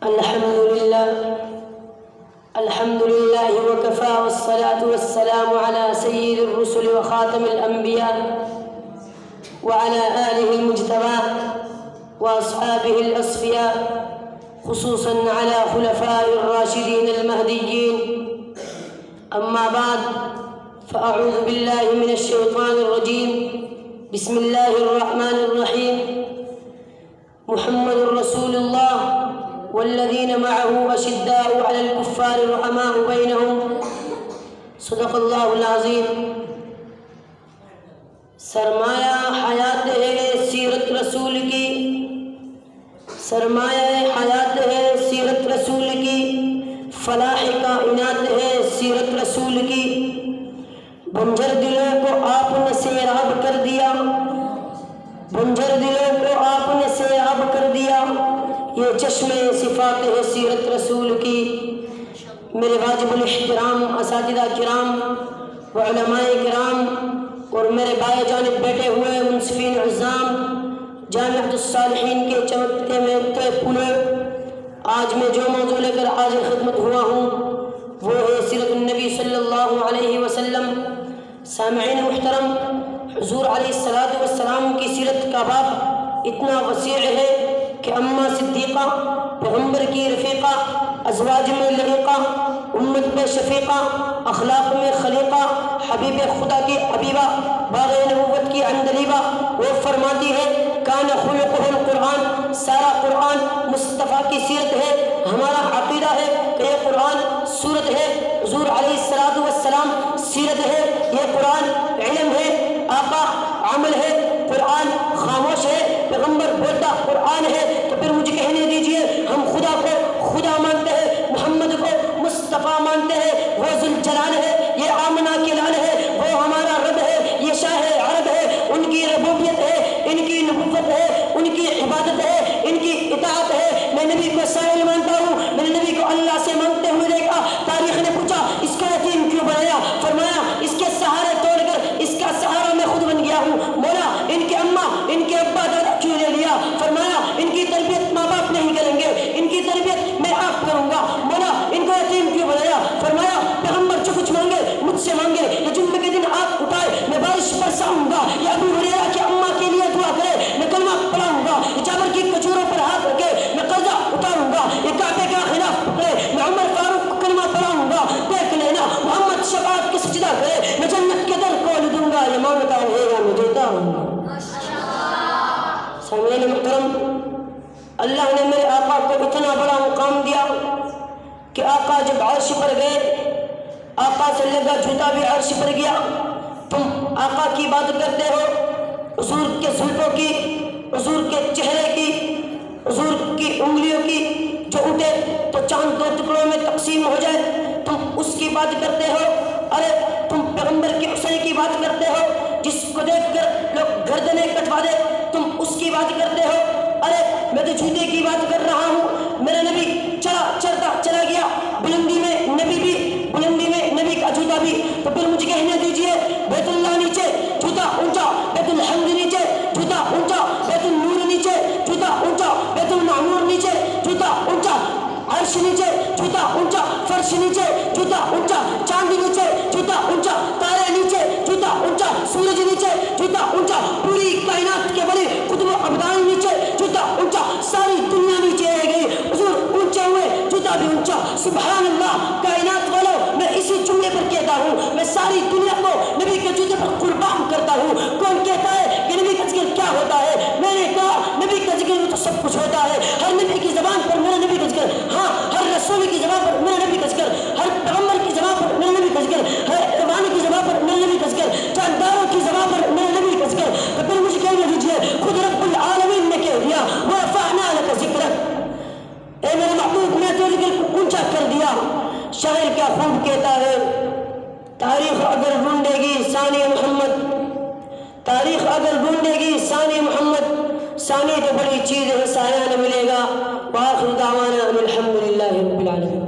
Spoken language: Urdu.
الحمد لله وكفى والصلاة والسلام على سيد الرسل وخاتم الأنبياء وعلى آله المجتبى وأصحابه الأصفياء، خصوصا على خلفاء الراشدين المهديين. أما بعد، فأعوذ بالله من الشيطان الرجيم. بسم الله الرحمن الرحيم. محمد رسول الله والذين معه أشداء على الكفار رحماء بينهم. صدق اللہ العظیم. سرمایہ حیات ہے سیرت رسول کی، سرمایہ حیات ہے سیرت رسول کی، فلاح کائنات ہے سیرت رسول کی. بنجر دلوں کو آپ نے سیراب کر دیا، بنجر دلوں کو آپ نے سیراب کر دیا. یہ چشمے صفات ہے سیرت رسول کی. میرے واجب الاحترام اساتذہ کرام و علماء کرام اور میرے بائیں جانب بیٹھے ہوئے منصفین عظام، جامعۃ الصالحین کے چمکتے مہکتے پھولے، آج میں جو موضوع لے کر حاضر خدمت ہوا ہوں وہ ہے سیرت النبی صلی اللہ علیہ وسلم. سامعین محترم، حضور علیہ السلام کی سیرت کا باب اتنا وسیع ہے کہ اماں صدیقہ، پیغمبر کی رفیقہ، ازواج میں لحیقہ، امت میں شفیقہ، اخلاق میں خلیقہ، حبیب خدا کی حبیبہ، باغ نبوت کی عندلیبہ، وہ فرماتی ہے کان خلقہ القرآن. سارا قرآن مصطفیٰ کی سیرت ہے. ہمارا عقیدہ ہے کہ یہ قرآن سورت ہے، حضور علیہ السلام سیرت ہے. یہ قرآن علم ہے، آقا عمل ہے. قرآن خاموش ہے، پیغمبر بولتا قرآن ہے. تو پھر مجھے کہنے دیجئے، ہم خدا کو خدا مانتے ہیں، محمد کو مصطفیٰ مانتے ہیں. وہ ذوالجلال ہے، یہ آمنہ کے لال ہے، وہ ہمارا رب ہے، یہ شاہ عرب ہے. ان کی ربوبیت ہے، ان کی نبوت ہے، ان کی عبادت ہے، ان کی اطاعت ہے. میں نبی کو سائل مانتا ہوں، میں نے نبی کو اللہ سے مانگتے ہوئے دیکھا. تاریخ نے پوچھا اس کو یتیم کیوں بنایا؟ فرمایا اس کے سہارے توڑ کر اس کا سہارا میں خود بن گیا ہوں. مولا ان کے اماں ان کے ابا دادا کیوں لے لیا؟ فرمایا ان کی تربیت ماں باپ نہیں کریں گے، ان کی تربیت میں آپ کروں گا. مولا ان کو یتیم کیوں بنایا؟ فرمایا پیغمبر جو کچھ مانگے مجھ سے مانگے، یہ جمعے کے دن آپ اٹھائے میں بارش برساؤں گا. یہ ابو ہریرہ کی اماں کے لیے دعا کرے میں کلمہ پڑھاؤں گا. یہ جابر کی کھجوروں پر ہاتھ رکھے میں قرضہ اتاروں گا. یہ کعبے کا خلاف پکڑے میں عمر فاروق کو کلمہ پڑھاؤں گا. دیکھ لینا محمد شفاعت کے سجدہ کرے میں جنت کے در کھول دوں گا. یہ مانگتا رہے گا میں دیتا ہوں گا. سامعین محترم، اللہ نے میرے آقا کو اتنا بڑا مقام دیا کہ آقا جب عرش پر گئے، آقا سے لگا جوتا بھی عرش پر گیا. تم آقا کی بات کرتے ہو، حضور کے زلفوں کی، حضور کے چہرے کی، حضور کی انگلیوں کی جو اٹھے تو چاند 2 ٹکڑوں میں تقسیم ہو جائے، تم اس کی بات کرتے ہو. ارے تم پیغمبر کے حسن کی بات کرتے ہو، جس کو دیکھ کر لوگ گردنیں کٹوا دے، تم اس کی بات کرتے ہو. ارے میں تو جوتے کی بات کر رہا ہوں. میرا نبی چلا گیا بلندی میں، نبی بھی بلندی میں، نبی کا جوتا بھی. تو پھر مجھے کہنے دیجئے بیت اللہ نیچے جوتا اونچا، بیت الحمد نیچے جوتا اونچا، بیت النور نیچے جوتا اونچا، بیت المعمور نیچے جوتا اونچا، عرش نیچے جوتا اونچا، فرش نیچے جوتا اونچا، چاند نیچے جوتا اونچا، تارے نیچے جوتا اونچا، سورج نیچے جوتا اونچا، پوری کائنات کے بڑے قطب ابدال نیچے جوتا اونچا، ساری دنیا نیچے رہ گئی، حضور اونچے ہوئے جوتا بھی اونچا. سبحان اللہ. کائنات والوں میں اسی جملے پر کہتا ہوں، میں ساری دنیا کو نبی کے جوتے پر قربان کرتا ہوں. کون کہتا ہے کہ نبی کا ذکر کیا ہوتا ہے؟ میں نے کہا نبی کا ذکر تو سب کچھ ہوتا ہے. ہر نبی کی زبان پر میرے نبی کا ذکر، ہاں ہر رسول کی زبان پر میرے نبی کا ذکر، ہر پیغمبر کی زبان پر میرے نبی کا ذکر، ہر ایمان کی زبان پر میرے نبی کا ذکر، جانداروں کی زبان پر میرے نبی کا ذکر. تو پھر مجھے کہنے دیجیے خود رب العالمین نے کہہ دیا وَرَفَعْنَا لَكَ ذِكْرَكَ، اے میرے محبوب میں تو ذکر کو اونچا کر دیا. شاعر کیا خوب کہتا ہے، تاریخ اگر ڈھونڈے گی ثانی محمد، تاریخ اگر ڈھونڈے گی ثانی محمد، ثانی تو بڑی چیز ہے سایہ نہ ملے گا. وآخر دعوانا الحمدللہ رب العالمین.